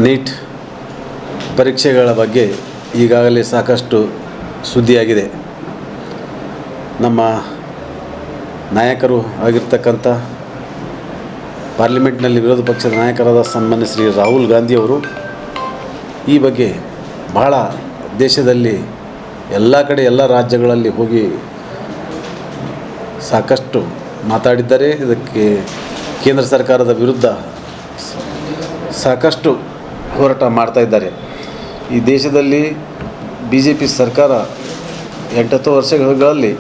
Neat ಪರೀಕ್ಷೆಗಳ ಬಗ್ಗೆ ಈಗಾಗಲೇ ಸಾಕಷ್ಟು ಸುದ್ದಿಯಾಗಿದೆ. ನಮ್ಮ ನಾಯಕರು ಆಗಿರ್ತಕ್ಕಂಥ ಪಾರ್ಲಿಮೆಂಟ್ನಲ್ಲಿ ವಿರೋಧ ಪಕ್ಷದ ನಾಯಕರಾದ ಸನ್ಮಾನ್ಯ ಶ್ರೀ ರಾಹುಲ್ ಗಾಂಧಿಯವರು ಈ ಬಗ್ಗೆ ಬಹಳ ದೇಶದಲ್ಲಿ ಎಲ್ಲ ಕಡೆ ಎಲ್ಲ ರಾಜ್ಯಗಳಲ್ಲಿ ಹೋಗಿ ಸಾಕಷ್ಟು ಮಾತಾಡಿದ್ದಾರೆ. ಇದಕ್ಕೆ ಕೇಂದ್ರ ಸರ್ಕಾರದ ವಿರುದ್ಧ ಸಾಕಷ್ಟು ಹೋರಾಟ ಮಾಡ್ತಾಯಿದ್ದಾರೆ. ಈ ದೇಶದಲ್ಲಿ BJP ಸರ್ಕಾರ 8 ವರ್ಷಗಳಲ್ಲಿ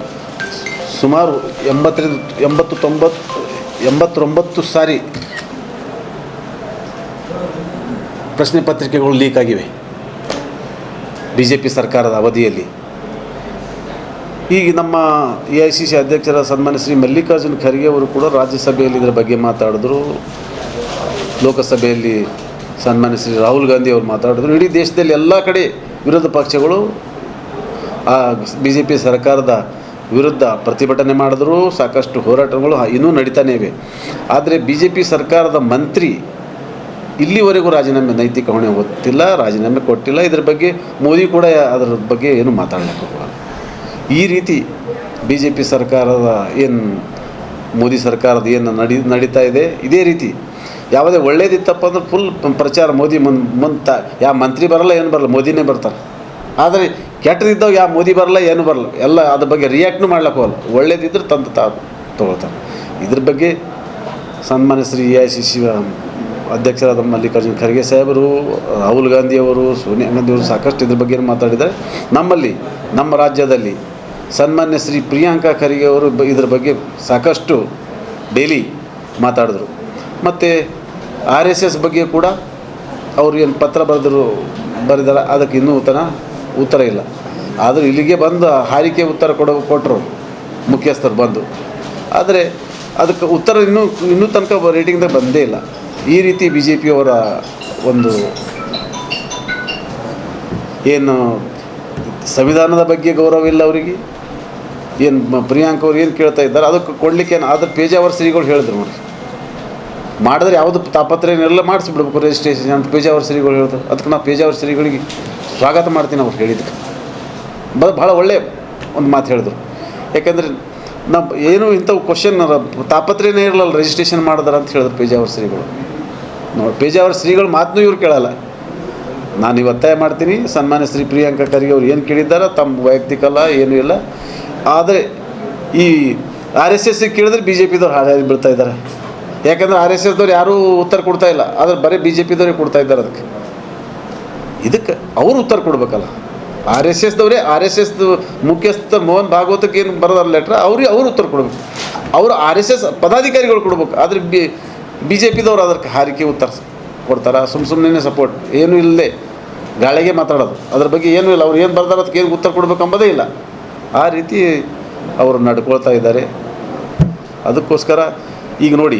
ಸುಮಾರು 89 ಸಾರಿ ಪ್ರಶ್ನೆ ಪತ್ರಿಕೆಗಳು ಲೀಕ್ ಆಗಿವೆ BJP ಸರ್ಕಾರದ ಅವಧಿಯಲ್ಲಿ. ಈಗ ನಮ್ಮ AICC ಅಧ್ಯಕ್ಷರ ಸನ್ಮಾನ್ಯ ಶ್ರೀ ಮಲ್ಲಿಕಾರ್ಜುನ್ ಖರ್ಗೆ ಅವರು ಕೂಡ ರಾಜ್ಯಸಭೆಯಲ್ಲಿ ಇದರ ಬಗ್ಗೆ ಮಾತಾಡಿದ್ರು. ಲೋಕಸಭೆಯಲ್ಲಿ ಸನ್ಮಾನ್ಯ ಶ್ರೀ ರಾಹುಲ್ ಗಾಂಧಿ ಅವರು ಮಾತಾಡಿದ್ರು. ಇಡೀ ದೇಶದಲ್ಲಿ ಎಲ್ಲ ಕಡೆ ವಿರೋಧ ಪಕ್ಷಗಳು BJP ಸರ್ಕಾರದ ವಿರುದ್ಧ ಪ್ರತಿಭಟನೆ ಮಾಡಿದ್ರು. ಸಾಕಷ್ಟು ಹೋರಾಟಗಳು ಇನ್ನೂ ನಡೀತಾನೇ ಇವೆ. ಆದರೆ BJP ಸರ್ಕಾರದ ಮಂತ್ರಿ ಇಲ್ಲಿವರೆಗೂ ರಾಜೀನಾಮೆ ನೈತಿಕ ಹೊಣೆ ಹೊತ್ತಿಲ್ಲ, ರಾಜೀನಾಮೆ ಕೊಟ್ಟಿಲ್ಲ. ಇದರ ಬಗ್ಗೆ ಮೋದಿ ಕೂಡ ಅದರ ಬಗ್ಗೆ ಏನು ಮಾತಾಡಲಿಕ್ಕೆ ಹೋಗಲ್ಲ. ಈ ರೀತಿ BJP ಸರ್ಕಾರದ ಏನು ಮೋದಿ ಸರ್ಕಾರದ ಏನು ನಡೀತಾ ಇದೆ, ಇದೇ ರೀತಿ ಯಾವುದೇ ಒಳ್ಳೇದಿತ್ತಪ್ಪ ಅಂದ್ರೆ ಫುಲ್ ಪ್ರಚಾರ ಮೋದಿ ಯಾವ ಮಂತ್ರಿ ಬರಲ್ಲ, ಏನು ಬರಲ್ಲ, ಮೋದಿನೇ ಬರ್ತಾರೆ. ಆದರೆ ಕೆಟ್ಟದಿದ್ದವು ಯಾವ ಮೋದಿ ಬರಲ್ಲ, ಏನು ಬರಲ್ಲ, ಎಲ್ಲ ಅದ್ರ ಬಗ್ಗೆ ರಿಯಾಕ್ಟ್ನೂ ಮಾಡ್ಲಿಕ್ಕೆ ಹೋಗಲ್ಲ. ಒಳ್ಳೇದಿದ್ರೆ ತಂದು ತೊಗೊಳ್ತಾರೆ. ಇದ್ರ ಬಗ್ಗೆ ಸನ್ಮಾನ್ಯ ಶ್ರೀ AICC ಅಧ್ಯಕ್ಷರಾದ ಮಲ್ಲಿಕಾರ್ಜುನ್ ಖರ್ಗೆ ಸಾಹೇಬರು, ರಾಹುಲ್ ಗಾಂಧಿಯವರು, ಸೋನಿಯಾ ಗಾಂಧಿಯವರು ಸಾಕಷ್ಟು ಇದ್ರ ಬಗ್ಗೆ ಮಾತಾಡಿದ್ದಾರೆ. ನಮ್ಮ ರಾಜ್ಯದಲ್ಲಿ ಸನ್ಮಾನ್ಯ ಶ್ರೀ ಪ್ರಿಯಾಂಕಾ ಖರ್ಗೆ ಅವರು ಇದ್ರ ಬಗ್ಗೆ ಸಾಕಷ್ಟು ಡೈಲಿ ಮಾತಾಡಿದ್ರು. ಮತ್ತು RSS ಬಗ್ಗೆ ಕೂಡ ಅವರು ಏನು ಪತ್ರ ಬರೆದಾರ, ಅದಕ್ಕೆ ಇನ್ನೂ ಉತ್ತರ ಇಲ್ಲ. ಆದರೂ ಇಲ್ಲಿಗೆ ಬಂದು ಹಾರಿಕೆ ಉತ್ತರ ಕೊಟ್ಟರು ಮುಖ್ಯಸ್ಥರು ಬಂದು. ಆದರೆ ಅದಕ್ಕೆ ಉತ್ತರ ಇನ್ನೂ ತನಕ ರೇಟಿಂಗ್ದಾಗ ಬಂದೇ ಇಲ್ಲ. ಈ ರೀತಿ BJPಯವರ ಒಂದು ಏನು ಸಂವಿಧಾನದ ಬಗ್ಗೆ ಗೌರವ ಇಲ್ಲ ಅವರಿಗೆ. ಏನು ಪ್ರಿಯಾಂಕ ಅವ್ರು ಏನು ಕೇಳ್ತಾ ಇದ್ದಾರೆ ಅದಕ್ಕೆ ಕೊಡಲಿಕ್ಕೆ ಆದ್ರೆ ಪೇಜಾವರ ಶ್ರೀಗಳು ಹೇಳಿದ್ರು ನೋಡಿ, ಮಾಡಿದ್ರೆ ಯಾವುದು ತಾಪತ್ರಯನೆಲ್ಲ ಮಾಡಿಸ್ಬಿಡ್ಬೇಕು ರಿಜಿಸ್ಟ್ರೇಷನ್ ಅಂತ ಪೇಜಾವರ ಶ್ರೀಗಳು ಹೇಳಿದ್ರು. ಅದಕ್ಕೆ ನಾವು ಪೇಜಾವರ ಶ್ರೀಗಳಿಗೆ ಸ್ವಾಗತ ಮಾಡ್ತೀನಿ. ಅವ್ರು ಹೇಳಿದ್ದಕ್ಕೆ ಭಾಳ ಒಳ್ಳೆಯ ಒಂದು ಮಾತು ಹೇಳಿದ್ರು. ಯಾಕೆಂದರೆ ನಾವು ಏನು ಇಂಥವು ಕ್ವಶನ್ ತಾಪತ್ರಯನೇ ಇರಲ್ಲ ರಿಜಿಸ್ಟ್ರೇಷನ್ ಮಾಡಿದಾರೆ ಅಂತ ಹೇಳಿದ್ರು ಪೇಜಾವರ ಶ್ರೀಗಳು. ನೋಡಿ, ಪೇಜಾವರ ಶ್ರೀಗಳು ಮಾತನ್ನೂ ಇವ್ರು ಕೇಳಲ್ಲ. ನಾನು ಒತ್ತಾಯ ಮಾಡ್ತೀನಿ, ಸನ್ಮಾನ್ಯ ಶ್ರೀ ಪ್ರಿಯಾಂಕಾ ಖರ್ಗೆ ಅವ್ರು ಏನು ಕೇಳಿದ್ದಾರೆ ತಮ್ಮ ವೈಯಕ್ತಿಕಲ್ಲ, ಏನೂ ಇಲ್ಲ. ಆದರೆ ಈ RSS ಕೇಳಿದ್ರೆ BJPದವ್ರು ಹಾಳಾಗಿ ಬೀಳ್ತಾ ಇದ್ದಾರೆ. ಯಾಕಂದರೆ RSSದವ್ರು ಯಾರೂ ಉತ್ತರ ಕೊಡ್ತಾ ಇಲ್ಲ, ಆದರೆ ಬರೀ BJPದವ್ರಿಗೆ ಕೊಡ್ತಾ ಇದ್ದಾರೆ. ಇದಕ್ಕೆ ಅವರು ಉತ್ತರ ಕೊಡಬೇಕಲ್ಲ. RSS ಮುಖ್ಯಸ್ಥ ಮೋಹನ್ ಭಾಗವತಕ್ಕೆ ಏನು ಬರೋದಾರ ಲೆಟ್ರ್ ಅವ್ರು ಉತ್ತರ ಕೊಡಬೇಕು. ಅವರು RSS ಪದಾಧಿಕಾರಿಗಳು ಕೊಡ್ಬೇಕು. ಆದರೆ BJPದವ್ರು ಅದಕ್ಕೆ ಹಾರಿಕೆ ಉತ್ತರ ಕೊಡ್ತಾರೆ. ಸುಮ್ಮನೆ ಸಪೋರ್ಟ್ ಏನೂ ಇಲ್ಲದೆ ಗಾಳಿಗೆ ಮಾತಾಡೋದು, ಅದ್ರ ಬಗ್ಗೆ ಏನೂ ಇಲ್ಲ. ಅವ್ರು ಏನು ಬರ್ದಾರ ಅದಕ್ಕೆ ಏನು ಉತ್ತರ ಕೊಡಬೇಕಂಬೋದೇ ಇಲ್ಲ. ಆ ರೀತಿ ಅವರು ನಡ್ಕೊಳ್ತಾ ಇದ್ದಾರೆ. ಅದಕ್ಕೋಸ್ಕರ ಈಗ ನೋಡಿ,